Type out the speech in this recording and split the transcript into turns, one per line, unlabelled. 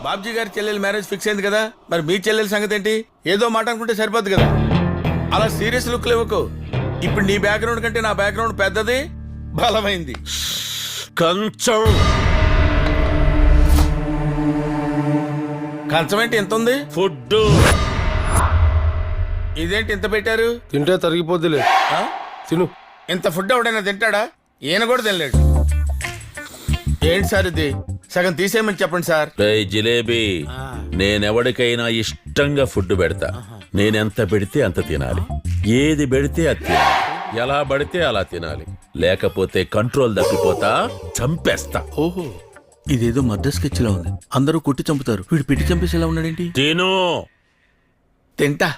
బాబ్జీ గారి చెల్లెలు marriage fix అయింది కదా, మరి మీ చెల్లెల సంగతి ఏంటి? ఏదో మాట అనుకుంటే సరిపోద్ది కదా, అలా సీరియస్ లుక్ లేవకు. ఇప్పుడు నీ బ్యాక్గ్రౌండ్ కంటే నా బ్యాక్గ్రౌండ్ పెద్దది, బలమైంది.
కంచం
కంచం ఏంటి ఎంత ఉంది?
ఫుడ్.
ఇదేంటి ఇంత పెట్టారు?
తింటే తరిగిపోద్దిలే,
ఆ?
తిను.
ఇంత ఫుడ్ ఎవడైనా తింటాడా? ఈయన కూడా తినలేడు. ఏంటి సార్ ఇది? సగం తీసేయమని చెప్పండి సార్.
జిలేబీ, నేనెవడికైనా ఇష్టంగా ఫుడ్ పెడతా. నేనెంత పెడితే అంత తినాలి, ఏది పెడితే అది తినాలి, ఎలా పడితే అలా తినాలి, లేకపోతే కంట్రోల్ తప్పిపోతా, చంపేస్తా.
ఓహో, ఇదేదో మద్ద స్కెచ్ లా ఉంది. అందరూ కొట్టి చంపుతారు, వీడు పెట్టి చంపేసేలా ఉన్నాడేంటి?
తిను.
తింటా.